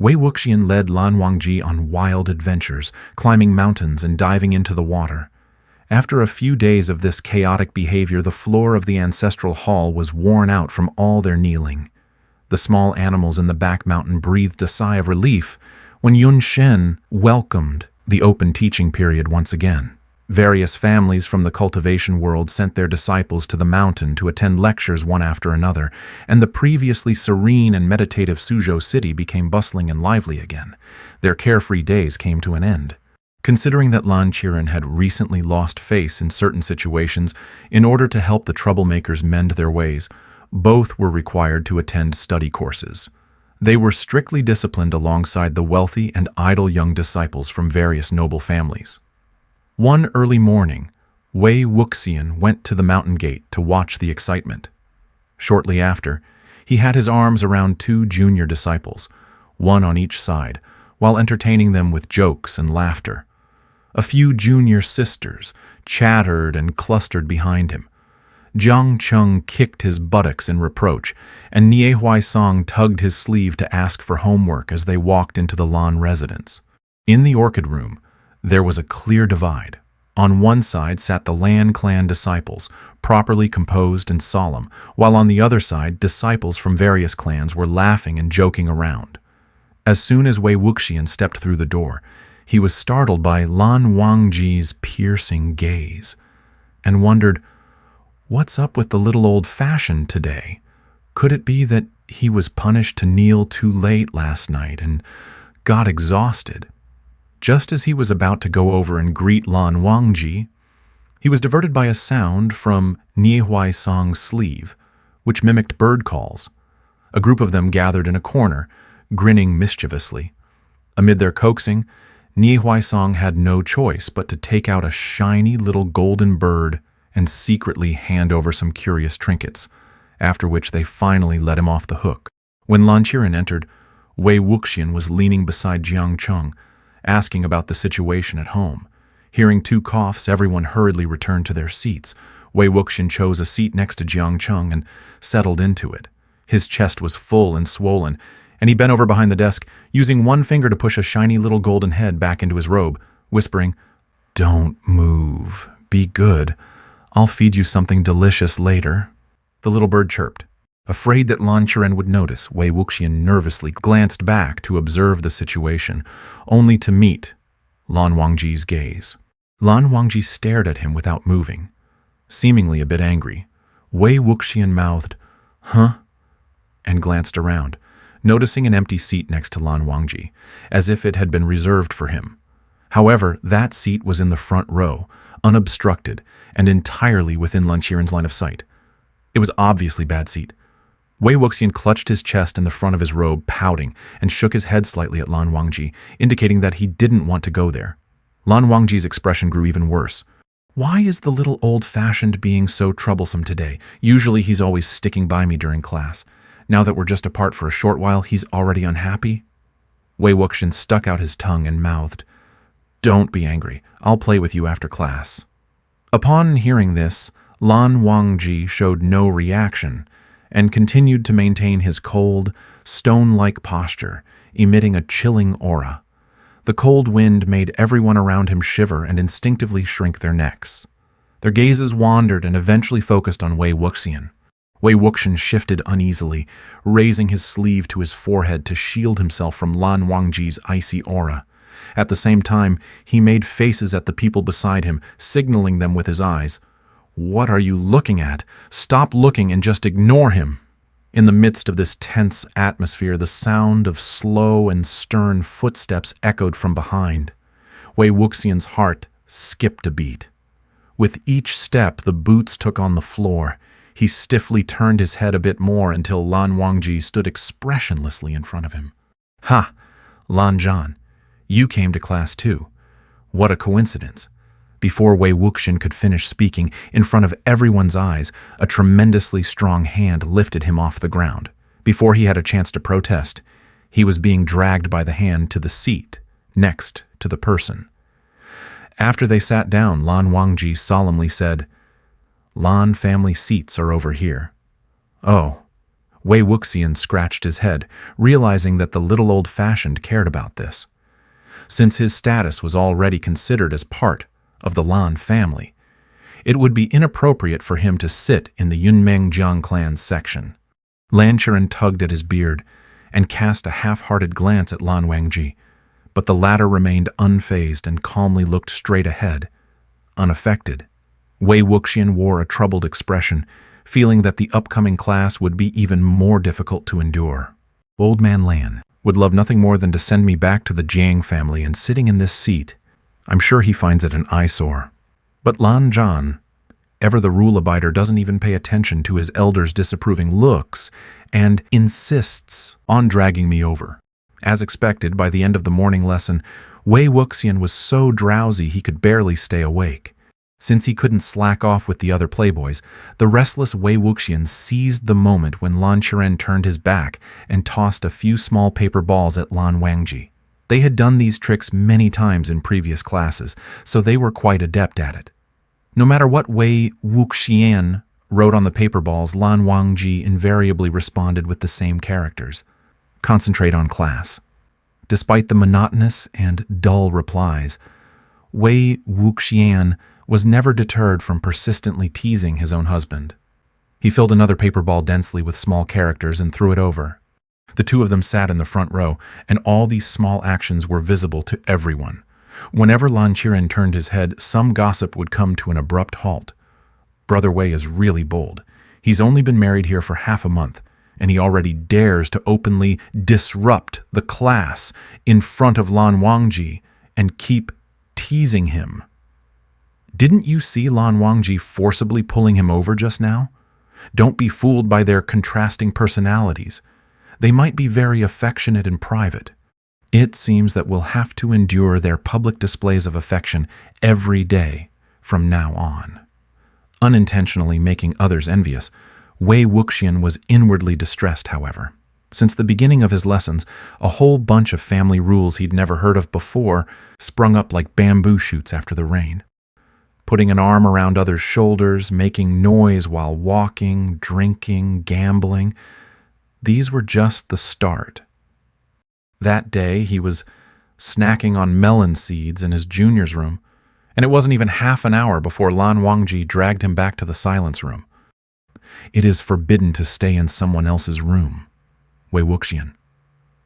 Wei Wuxian led Lan Wangji on wild adventures, climbing mountains and diving into the water. After a few days of this chaotic behavior, the floor of the ancestral hall was worn out from all their kneeling. The small animals in the back mountain breathed a sigh of relief when Yun Shen welcomed the open teaching period once again. Various families from the cultivation world sent their disciples to the mountain to attend lectures one after another, and the previously serene and meditative Suzhou city became bustling and lively again. Their carefree days came to an end. Considering that Lan Qiren had recently lost face in certain situations, in order to help the troublemakers mend their ways, both were required to attend study courses. They were strictly disciplined alongside the wealthy and idle young disciples from various noble families. One early morning, Wei Wuxian went to the mountain gate to watch the excitement. Shortly after, he had his arms around two junior disciples, one on each side, while entertaining them with jokes and laughter. A few junior sisters chattered and clustered behind him. Jiang Cheng kicked his buttocks in reproach, and Nie Huaisong tugged his sleeve to ask for homework as they walked into the Lan residence. In the Orchid room, there was a clear divide. On one side sat the Lan clan disciples, properly composed and solemn, while on the other side, disciples from various clans were laughing and joking around. As soon as Wei Wuxian stepped through the door, he was startled by Lan Wangji's piercing gaze, and wondered, what's up with the little old-fashioned today? Could it be that he was punished to kneel too late last night and got exhausted? Just as he was about to go over and greet Lan Wangji, he was diverted by a sound from Nie Huaisong's sleeve, which mimicked bird calls. A group of them gathered in a corner, grinning mischievously. Amid their coaxing, Nie Huaisong had no choice but to take out a shiny little golden bird and secretly hand over some curious trinkets, after which they finally let him off the hook. When Lan Qiren entered, Wei Wuxian was leaning beside Jiang Cheng, asking about the situation at home. Hearing two coughs, everyone hurriedly returned to their seats. Wei Wuxian chose a seat next to Jiang Cheng and settled into it. His chest was full and swollen, and he bent over behind the desk, using one finger to push a shiny little golden head back into his robe, whispering, "Don't move. Be good. I'll feed you something delicious later." The little bird chirped. Afraid that Lan Qiren would notice, Wei Wuxian nervously glanced back to observe the situation, only to meet Lan Wangji's gaze. Lan Wangji stared at him without moving, seemingly a bit angry. Wei Wuxian mouthed, "Huh?" and glanced around, noticing an empty seat next to Lan Wangji, as if it had been reserved for him. However, that seat was in the front row, unobstructed, and entirely within Lan Qiren's line of sight. It was obviously bad seat. Wei Wuxian clutched his chest in the front of his robe, pouting, and shook his head slightly at Lan Wangji, indicating that he didn't want to go there. Lan Wangji's expression grew even worse. "Why is the little old-fashioned being so troublesome today? Usually he's always sticking by me during class. Now that we're just apart for a short while, he's already unhappy?" Wei Wuxian stuck out his tongue and mouthed, "Don't be angry. I'll play with you after class." Upon hearing this, Lan Wangji showed no reaction and continued to maintain his cold, stone-like posture, emitting a chilling aura. The cold wind made everyone around him shiver and instinctively shrink their necks. Their gazes wandered and eventually focused on Wei Wuxian. Wei Wuxian shifted uneasily, raising his sleeve to his forehead to shield himself from Lan Wangji's icy aura. At the same time, he made faces at the people beside him, signaling them with his eyes. "What are you looking at? Stop looking and just ignore him." In the midst of this tense atmosphere, the sound of slow and stern footsteps echoed from behind. Wei Wuxian's heart skipped a beat. With each step, the boots took on the floor. He stiffly turned his head a bit more until Lan Wangji stood expressionlessly in front of him. "Ha! Lan Zhan, you came to class too. What a coincidence." Before Wei Wuxian could finish speaking, in front of everyone's eyes, a tremendously strong hand lifted him off the ground. Before he had a chance to protest, he was being dragged by the hand to the seat next to the person. After they sat down, Lan Wangji solemnly said, "Lan family seats are over here." "Oh." Wei Wuxian scratched his head, realizing that the little old-fashioned cared about this. Since his status was already considered as part of the Lan family, it would be inappropriate for him to sit in the Yunmeng Jiang clan's section. Lan Qiren tugged at his beard and cast a half-hearted glance at Lan Wangji, but the latter remained unfazed and calmly looked straight ahead, unaffected. Wei Wuxian wore a troubled expression, feeling that the upcoming class would be even more difficult to endure. Old man Lan would love nothing more than to send me back to the Jiang family, and sitting in this seat, I'm sure he finds it an eyesore. But Lan Zhan, ever the rule-abider, doesn't even pay attention to his elders' disapproving looks and insists on dragging me over. As expected, by the end of the morning lesson, Wei Wuxian was so drowsy he could barely stay awake. Since he couldn't slack off with the other playboys, the restless Wei Wuxian seized the moment when Lan Qiren turned his back and tossed a few small paper balls at Lan Wangji. They had done these tricks many times in previous classes, so they were quite adept at it. No matter what Wei Wuxian wrote on the paper balls, Lan Wangji invariably responded with the same characters. Concentrate on class. Despite the monotonous and dull replies, Wei Wuxian was never deterred from persistently teasing his own husband. He filled another paper ball densely with small characters and threw it over. The two of them sat in the front row, and all these small actions were visible to everyone. Whenever Lan Qiren turned his head, some gossip would come to an abrupt halt. Brother Wei is really bold. He's only been married here for half a month, and he already dares to openly disrupt the class in front of Lan Wangji and keep teasing him. Didn't you see Lan Wangji forcibly pulling him over just now? Don't be fooled by their contrasting personalities. They might be very affectionate in private. It seems that we'll have to endure their public displays of affection every day from now on. Unintentionally making others envious, Wei Wuxian was inwardly distressed, however. Since the beginning of his lessons, a whole bunch of family rules he'd never heard of before sprung up like bamboo shoots after the rain. Putting an arm around others' shoulders, making noise while walking, drinking, gambling. These were just the start. That day, he was snacking on melon seeds in his junior's room, and it wasn't even half an hour before Lan Wangji dragged him back to the silence room. It is forbidden to stay in someone else's room. Wei Wuxian.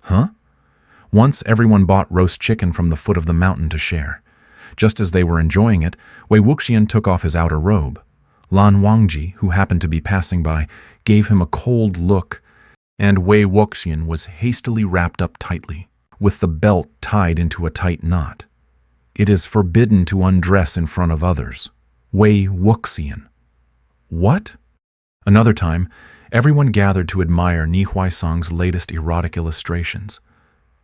Huh? Once everyone bought roast chicken from the foot of the mountain to share. Just as they were enjoying it, Wei Wuxian took off his outer robe. Lan Wangji, who happened to be passing by, gave him a cold look, and Wei Wuxian was hastily wrapped up tightly, with the belt tied into a tight knot. It is forbidden to undress in front of others. Wei Wuxian. What? Another time, everyone gathered to admire Ni Huaisong's latest erotic illustrations.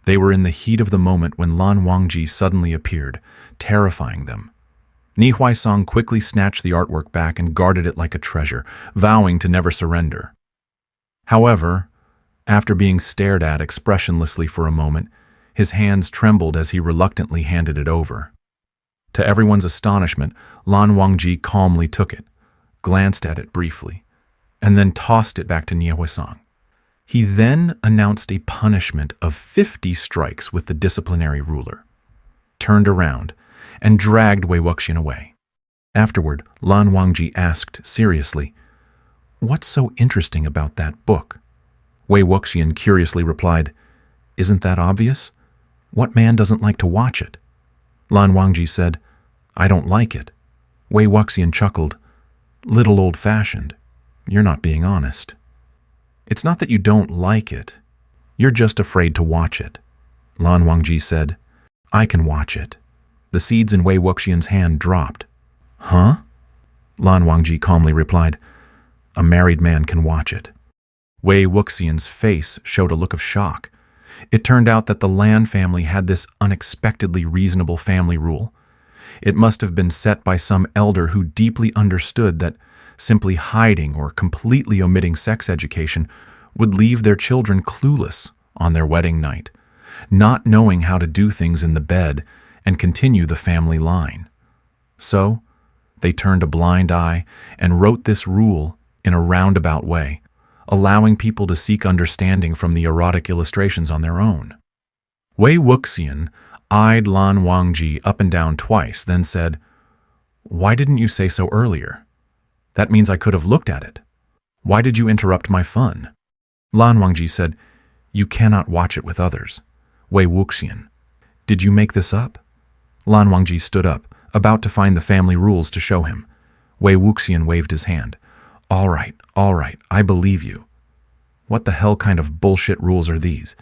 They were in the heat of the moment when Lan Wangji suddenly appeared, terrifying them. Ni Huaisong quickly snatched the artwork back and guarded it like a treasure, vowing to never surrender. However, after being stared at expressionlessly for a moment, his hands trembled as he reluctantly handed it over. To everyone's astonishment, Lan Wangji calmly took it, glanced at it briefly, and then tossed it back to Ni Huaisong. He then announced a punishment of 50 strikes with the disciplinary ruler, turned around, and dragged Wei Wuxian away. Afterward, Lan Wangji asked seriously, "What's so interesting about that book?" Wei Wuxian curiously replied, "Isn't that obvious? What man doesn't like to watch it?" Lan Wangji said, "I don't like it." Wei Wuxian chuckled, "Little old-fashioned. You're not being honest. It's not that you don't like it. You're just afraid to watch it." Lan Wangji said, "I can watch it." The seeds in Wei Wuxian's hand dropped. "Huh?" Lan Wangji calmly replied, "A married man can watch it." Wei Wuxian's face showed a look of shock. It turned out that the Lan family had this unexpectedly reasonable family rule. It must have been set by some elder who deeply understood that simply hiding or completely omitting sex education would leave their children clueless on their wedding night, not knowing how to do things in the bed and continue the family line. So, they turned a blind eye and wrote this rule in a roundabout way, allowing people to seek understanding from the erotic illustrations on their own. Wei Wuxian eyed Lan Wangji up and down twice, then said, "Why didn't you say so earlier? That means I could have looked at it. Why did you interrupt my fun?" Lan Wangji said, "You cannot watch it with others." Wei Wuxian, "Did you make this up?" Lan Wangji stood up, about to find the family rules to show him. Wei Wuxian waved his hand. All right, I believe you." "What the hell kind of bullshit rules are these?"